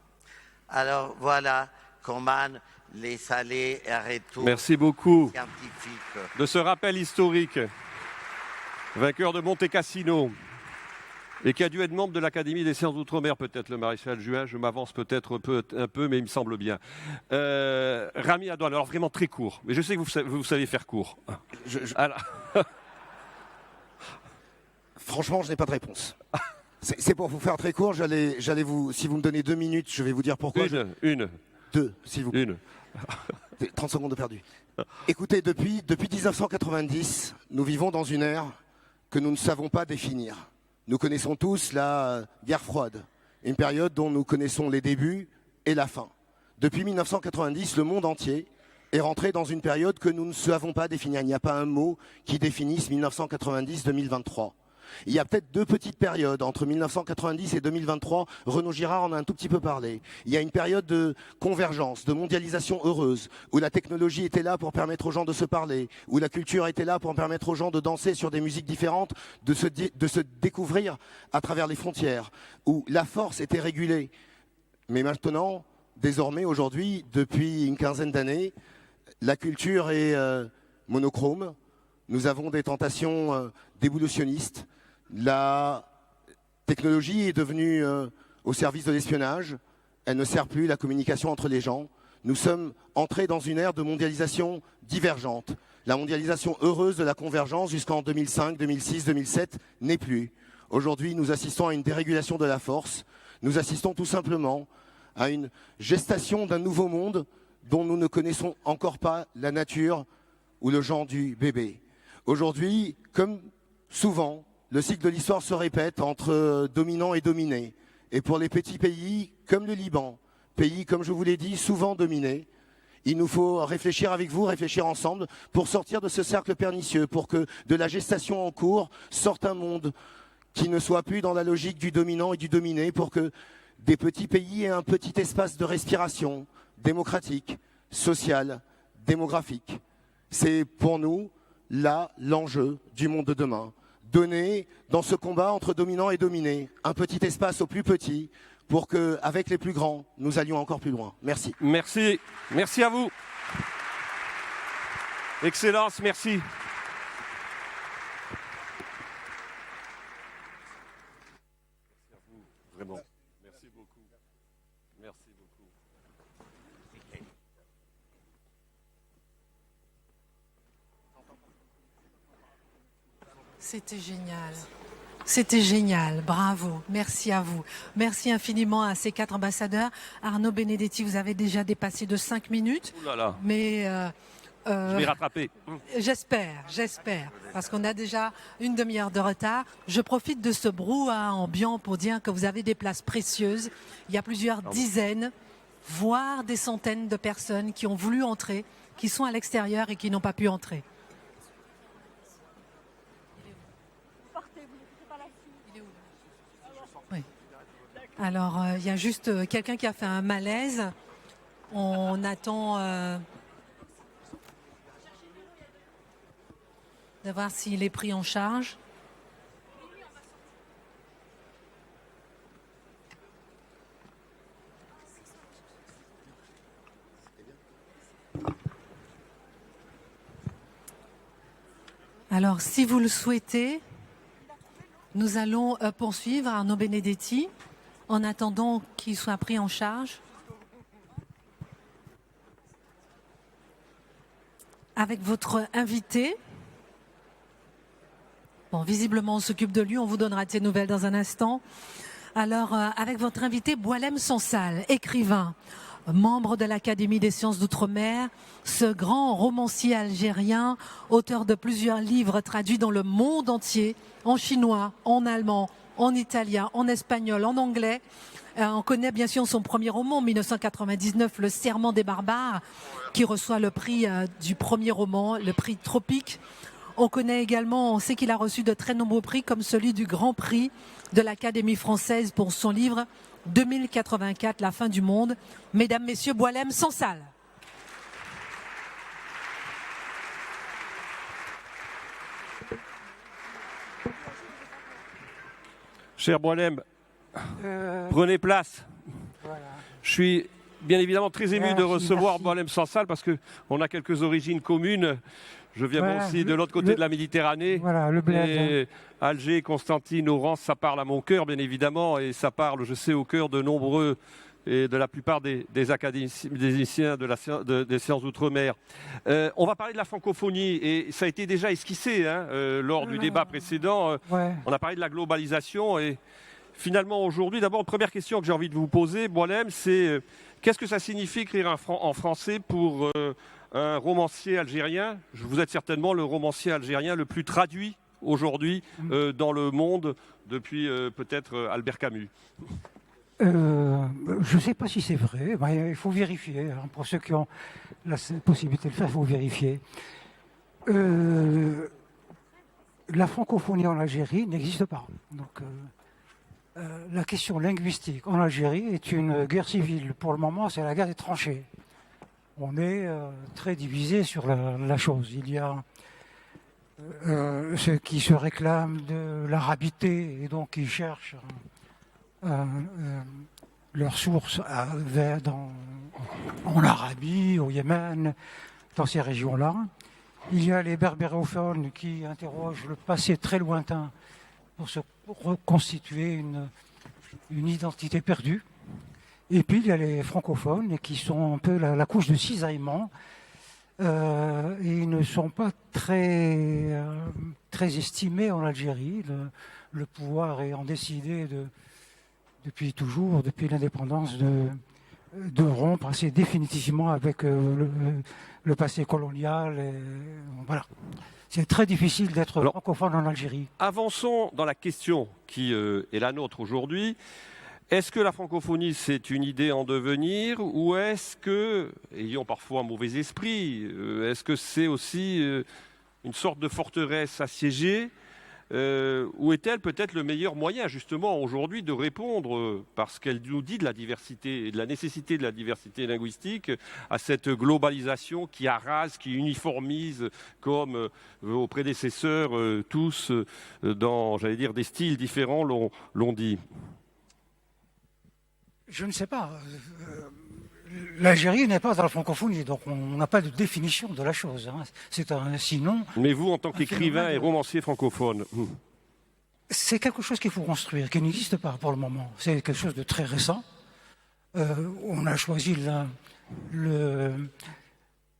Alors voilà comment les allers et retours Merci beaucoup scientifiques de ce rappel historique. Vainqueur de Monte Cassino et qui a dû être membre de l'Académie des sciences d'outre-mer, peut-être le maréchal Juin, je m'avance peut-être un peu, mais il me semble bien. Rami Adouane, alors vraiment très court, mais je sais que vous savez faire court. Alors... Franchement, je n'ai pas de réponse. C'est pour vous faire très court, j'allais vous, si vous me donnez 2 minutes, je vais vous dire pourquoi. Une. 2, s'il vous plaît. Une. 30 secondes de perdu. Écoutez, depuis 1990, nous vivons dans une ère que nous ne savons pas définir. Nous connaissons tous la guerre froide, une période dont nous connaissons les débuts et la fin. Depuis 1990, le monde entier est rentré dans une période que nous ne savons pas définir. Il n'y a pas un mot qui définisse 1990-2023. Il y a peut-être 2 petites périodes entre 1990 et 2023. Renaud Girard en a un tout petit peu parlé. Il y a une période de convergence, de mondialisation heureuse, où la technologie était là pour permettre aux gens de se parler, où la culture était là pour permettre aux gens de danser sur des musiques différentes, de se découvrir à travers les frontières, où la force était régulée. Mais maintenant, désormais, aujourd'hui, depuis une quinzaine d'années, la culture est monochrome. Nous avons des tentations d'évolutionnistes. La technologie est devenue au service de l'espionnage. Elle ne sert plus la communication entre les gens. Nous sommes entrés dans une ère de mondialisation divergente. La mondialisation heureuse de la convergence jusqu'en 2005, 2006, 2007 n'est plus. Aujourd'hui, nous assistons à une dérégulation de la force. Nous assistons tout simplement à une gestation d'un nouveau monde dont nous ne connaissons encore pas la nature ou le genre du bébé. Aujourd'hui, comme souvent, le cycle de l'histoire se répète entre dominants et dominés. Et pour les petits pays comme le Liban, pays, comme je vous l'ai dit, souvent dominés, il nous faut réfléchir avec vous, réfléchir ensemble pour sortir de ce cercle pernicieux, pour que de la gestation en cours sorte un monde qui ne soit plus dans la logique du dominant et du dominé, pour que des petits pays aient un petit espace de respiration démocratique, social, démographique. C'est pour nous là l'enjeu du monde de demain. Donner dans ce combat entre dominants et dominés un petit espace aux plus petits pour qu'avec les plus grands, nous allions encore plus loin. Merci. Merci. Merci à vous. Excellence, merci. Vraiment. Merci beaucoup. Merci beaucoup. C'était génial. C'était génial, bravo, merci à vous. Merci infiniment à ces 4 ambassadeurs. Arnaud Benedetti, vous avez déjà dépassé de 5 minutes. Ouh là là. Mais je vais rattraper. J'espère, parce qu'on a déjà une demi-heure de retard. Je profite de ce brouhaha ambiant pour dire que vous avez des places précieuses. Il y a plusieurs dizaines, voire des centaines de personnes qui ont voulu entrer, qui sont à l'extérieur et qui n'ont pas pu entrer. Alors, il y a juste quelqu'un qui a fait un malaise. On attend de voir s'il est pris en charge. Alors, si vous le souhaitez, nous allons poursuivre Arnaud Benedetti en attendant qu'il soit pris en charge. Avec votre invité. Bon, visiblement, on s'occupe de lui. On vous donnera de ses nouvelles dans un instant. Alors, avec votre invité, Boualem Sansal, écrivain, membre de l'Académie des sciences d'outre-mer, ce grand romancier algérien, auteur de plusieurs livres traduits dans le monde entier, en chinois, en allemand, en italien, en espagnol, en anglais. On connaît bien sûr son premier roman, en 1999, Le Serment des barbares, qui reçoit le prix du premier roman, le prix Tropique. On connaît également, on sait qu'il a reçu de très nombreux prix, comme celui du Grand Prix de l'Académie française pour son livre 2084, La fin du monde. Mesdames, Messieurs, Boualem Sansal. Cher Boualem, prenez place. Voilà. Je suis bien évidemment très ému de Merci, recevoir merci. Boualem Sansal parce qu'on a quelques origines communes. Je viens moi Voilà, aussi de l'autre côté de la Méditerranée. Voilà, le bled. Et Alger, Constantine, Oran, ça parle à mon cœur, bien évidemment, et ça parle, je sais, au cœur de nombreux et de la plupart des académiciens des sciences d'outre-mer. On va parler de la francophonie, et ça a été déjà esquissé lors du débat précédent. Ouais. On a parlé de la globalisation, et finalement aujourd'hui, d'abord, première question que j'ai envie de vous poser, Boualem, c'est qu'est-ce que ça signifie écrire en français pour un romancier algérien? Vous êtes certainement le romancier algérien le plus traduit aujourd'hui dans le monde depuis peut-être Albert Camus. Je ne sais pas si c'est vrai, mais il faut vérifier. Hein. Pour ceux qui ont la possibilité de le faire, il faut vérifier. La francophonie en Algérie n'existe pas. Donc, la question linguistique en Algérie est une guerre civile. Pour le moment, c'est la guerre des tranchées. On est très divisé sur la chose. Il y a ceux qui se réclament de l'arabité et donc qui cherchent leurs sources en Arabie, au Yémen, dans ces régions-là. Il y a les berbérophones qui interrogent le passé très lointain pour se reconstituer une identité perdue. Et puis il y a les francophones qui sont un peu la couche de cisaillement. Et ils ne sont pas très estimés en Algérie. Le pouvoir ayant décidé depuis toujours, depuis l'indépendance, de rompre assez définitivement avec le passé colonial. Et, voilà. C'est très difficile d'être francophone en Algérie. Avançons dans la question qui est la nôtre aujourd'hui. Est-ce que la francophonie, c'est une idée en devenir, ou est-ce que, ayant parfois un mauvais esprit, est-ce que c'est aussi une sorte de forteresse assiégée, ou est-elle peut-être le meilleur moyen, justement, aujourd'hui, de répondre, parce qu'elle nous dit de la diversité et de la nécessité de la diversité linguistique, à cette globalisation qui arrase, qui uniformise, comme vos prédécesseurs, tous, dans, j'allais dire, des styles différents, l'ont dit. Je ne sais pas. L'Algérie n'est pas dans la francophonie, donc on n'a pas de définition de la chose. Hein. C'est un sinon. Mais vous, en tant qu'écrivain et romancier francophone, c'est quelque chose qu'il faut construire, qui n'existe pas pour le moment. C'est quelque chose de très récent. On a choisi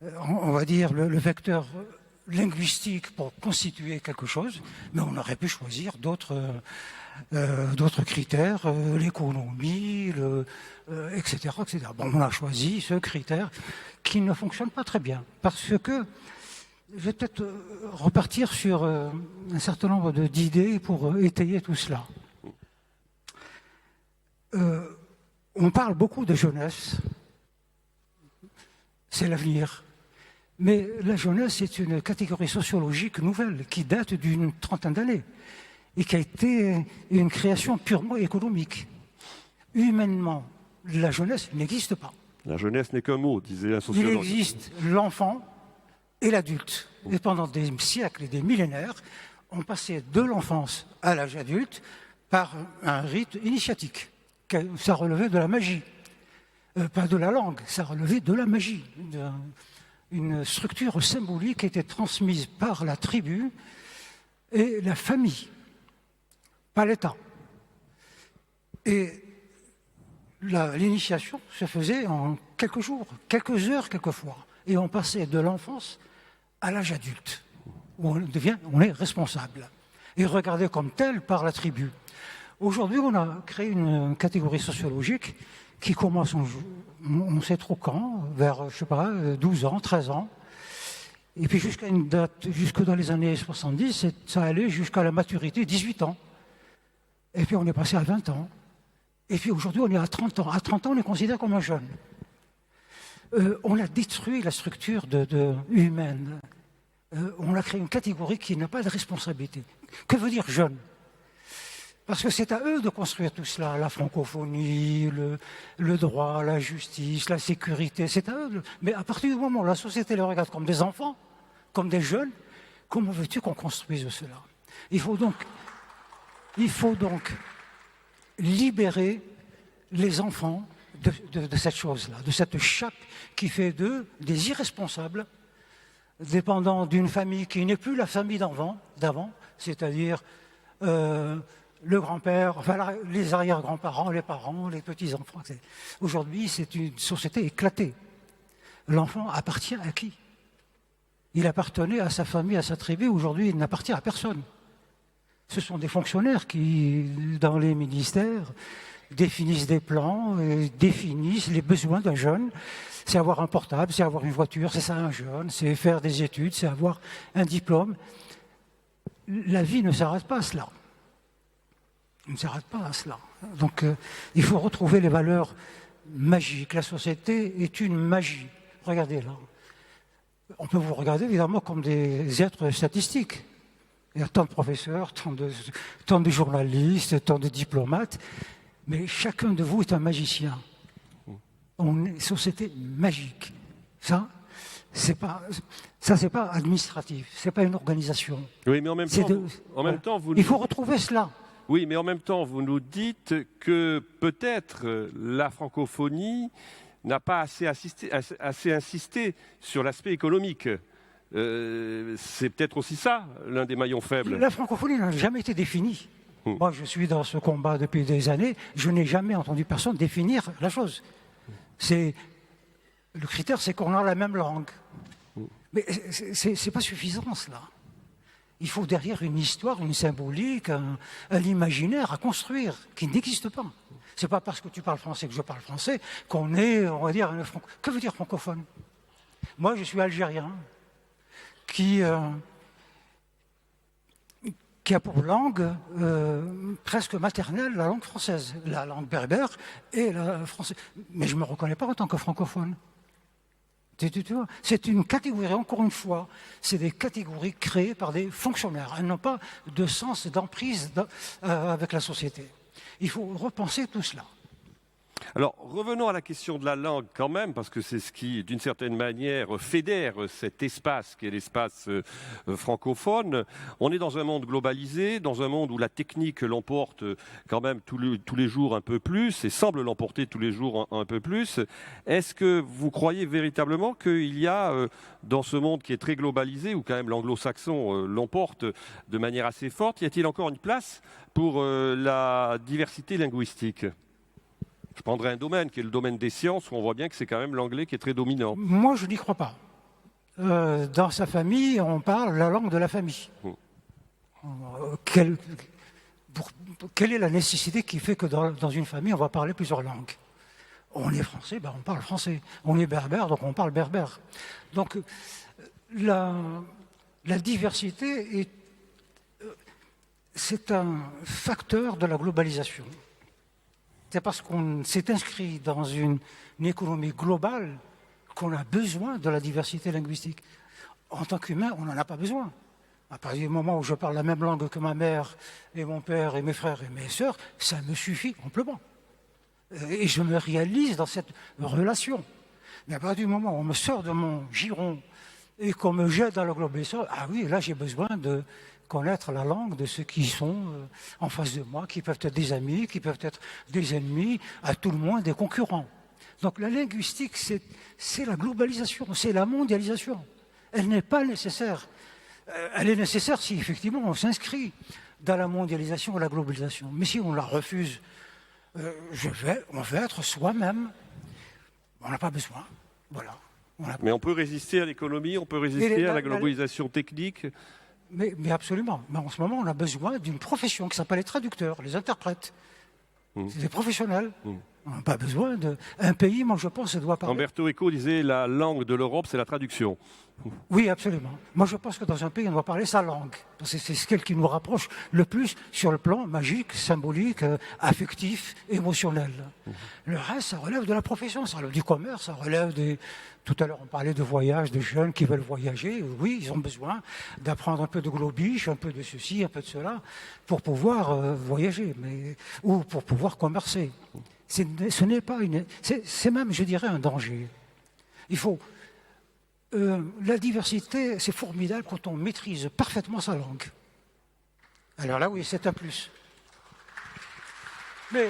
on va dire le vecteur linguistique pour constituer quelque chose, mais on aurait pu choisir d'autres critères, l'économie, etc., etc. Bon, on a choisi ce critère qui ne fonctionne pas très bien, parce que je vais peut-être repartir sur un certain nombre d'idées pour étayer tout cela. On parle beaucoup de jeunesse, c'est l'avenir. Mais la jeunesse est une catégorie sociologique nouvelle qui date d'une trentaine d'années et qui a été une création purement économique. Humainement, la jeunesse n'existe pas. La jeunesse n'est qu'un mot, disait un Il sociologue. existe l'enfant et l'adulte. Et pendant des siècles et des millénaires, on passait de l'enfance à l'âge adulte par un rite initiatique. Ça relevait de la magie. Pas de la langue, ça relevait de la magie. Une structure symbolique était transmise par la tribu et la famille, pas l'État. Et l'initiation se faisait en quelques jours, quelques heures quelquefois. Et on passait de l'enfance à l'âge adulte, où on est responsable et regardé comme tel par la tribu. Aujourd'hui, on a créé une catégorie sociologique qui commence, on ne sait trop quand, vers, je sais pas, 12 ans, 13 ans. Et puis jusqu'à une date, jusque dans les années 70, ça allait jusqu'à la maturité, 18 ans. Et puis on est passé à 20 ans. Et puis aujourd'hui, on est à 30 ans. À 30 ans, on est considéré comme un jeune. On a détruit la structure humaine. On a créé une catégorie qui n'a pas de responsabilité. Que veut dire jeune? Parce que c'est à eux de construire tout cela, la francophonie, le droit, la justice, la sécurité, c'est à eux. Mais à partir du moment où la société les regarde comme des enfants, comme des jeunes, comment veux-tu qu'on construise cela? Il faut donc libérer les enfants de cette chose-là, de cette chape qui fait d'eux des irresponsables, dépendant d'une famille qui n'est plus la famille d'avant, c'est-à-dire le grand-père, enfin les arrière-grands-parents, les parents, les petits-enfants. Aujourd'hui, c'est une société éclatée. L'enfant appartient à qui? Il appartenait à sa famille, à sa tribu. Aujourd'hui, il n'appartient à personne. Ce sont des fonctionnaires qui, dans les ministères, définissent des plans, définissent les besoins d'un jeune. C'est avoir un portable, c'est avoir une voiture, c'est ça un jeune, c'est faire des études, c'est avoir un diplôme. La vie ne s'arrête pas à cela. On ne s'arrête pas à cela. Donc il faut retrouver les valeurs magiques. La société est une magie. Regardez là. On peut vous regarder évidemment comme des êtres statistiques. Il y a tant de professeurs, tant de journalistes, tant de diplomates, mais chacun de vous est un magicien. On est une société magique. Ça, c'est pas administratif, c'est pas une organisation. Oui, mais en même temps, il faut retrouver cela. Oui, mais en même temps, vous nous dites que peut-être la francophonie n'a pas assez insisté sur l'aspect économique. C'est peut-être aussi ça, l'un des maillons faibles. La francophonie n'a jamais été définie. Moi, je suis dans ce combat depuis des années. Je n'ai jamais entendu personne définir la chose. Le critère, c'est qu'on a la même langue. Mais c'est pas suffisant, cela. Il faut derrière une histoire, une symbolique, un imaginaire à construire, qui n'existe pas. C'est pas parce que tu parles français que je parle français qu'on est, on va dire, que veut dire francophone? Moi, je suis algérien, qui a pour langue presque maternelle la langue française, la langue berbère et la française. Mais je ne me reconnais pas en tant que francophone. Tu vois, c'est une catégorie, encore une fois, c'est des catégories créées par des fonctionnaires. Elles n'ont pas de sens d'emprise avec la société. Il faut repenser tout cela. Alors, revenons à la question de la langue quand même, parce que c'est ce qui, d'une certaine manière, fédère cet espace qui est l'espace francophone. On est dans un monde globalisé, dans un monde où la technique l'emporte quand même tous les jours un peu plus, et semble l'emporter tous les jours un peu plus. Est-ce que vous croyez véritablement qu'il y a, dans ce monde qui est très globalisé, où quand même l'anglo-saxon l'emporte de manière assez forte, y a-t-il encore une place pour la diversité linguistique ? Je prendrais un domaine qui est le domaine des sciences, où on voit bien que c'est quand même l'anglais qui est très dominant. Moi, je n'y crois pas. Dans sa famille, on parle la langue de la famille. Quelle est la nécessité qui fait que dans une famille, on va parler plusieurs langues? On est français, on parle français. On est berbère, donc on parle berbère. Donc, la diversité c'est un facteur de la globalisation. C'est parce qu'on s'est inscrit dans une économie globale qu'on a besoin de la diversité linguistique. En tant qu'humain, on n'en a pas besoin. À partir du moment où je parle la même langue que ma mère et mon père et mes frères et mes sœurs, ça me suffit amplement. Et je me réalise dans cette relation. Mais à partir du moment où on me sort de mon giron et qu'on me jette dans le globalisation, ah oui, là j'ai besoin de connaître la langue de ceux qui sont en face de moi, qui peuvent être des amis, qui peuvent être des ennemis, à tout le moins des concurrents. Donc la linguistique, c'est la globalisation, c'est la mondialisation. Elle n'est pas nécessaire. Elle est nécessaire si effectivement on s'inscrit dans la mondialisation ou la globalisation. Mais si on la refuse, on veut être soi-même. On n'a pas besoin. Voilà. Mais on peut résister à l'économie, on peut résister à la globalisation technique. Mais absolument. Mais en ce moment, on a besoin d'une profession qui s'appelle les traducteurs, les interprètes. C'est des professionnels. On n'a pas besoin d'un pays, moi je pense, doit parler. Umberto Eco disait la langue de l'Europe, c'est la traduction. Oui, absolument. Moi je pense que dans un pays, on doit parler sa langue. Parce que c'est ce qui nous rapproche le plus sur le plan magique, symbolique, affectif, émotionnel. Le reste, ça relève de la profession, ça relève du commerce, ça relève des... Tout à l'heure, on parlait de voyage, de jeunes qui veulent voyager. Oui, ils ont besoin d'apprendre un peu de globish, un peu de ceci, un peu de cela, pour pouvoir voyager, ou pour pouvoir commercer. Ce n'est pas une... C'est même, je dirais, un danger. Il faut... la diversité, c'est formidable quand on maîtrise parfaitement sa langue. Alors là, oui, c'est un plus. Mais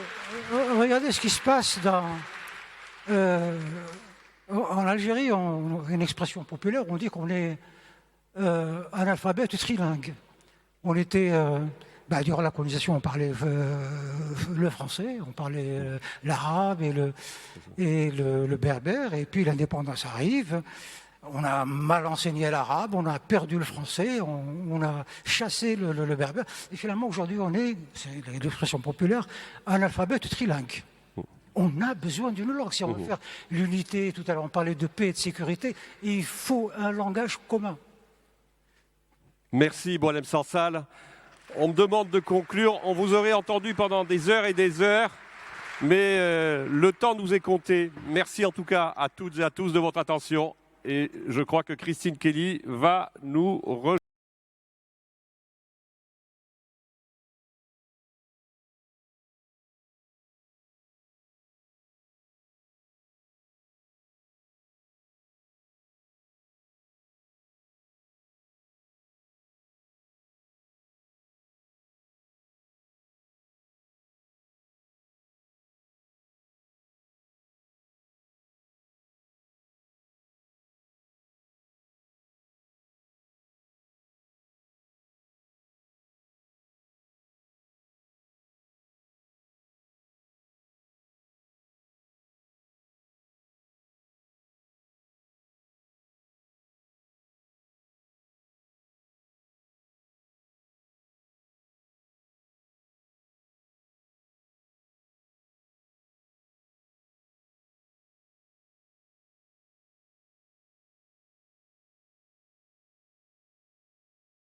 regardez ce qui se passe en Algérie, une expression populaire, on dit qu'on est analphabète trilingue. On était... durant la colonisation, on parlait le français, on parlait l'arabe et le berbère, et puis l'indépendance arrive. On a mal enseigné l'arabe, on a perdu le français, on a chassé le berbère. Et finalement, aujourd'hui, on est, c'est l'expression populaire, analphabète trilingue. On a besoin d'une langue. Si on veut faire l'unité, tout à l'heure on parlait de paix et de sécurité, il faut un langage commun. Merci, Boualem Sansal. On me demande de conclure. On vous aurait entendu pendant des heures et des heures, mais le temps nous est compté. Merci en tout cas à toutes et à tous de votre attention. Et je crois que Christine Kelly va nous rejoindre.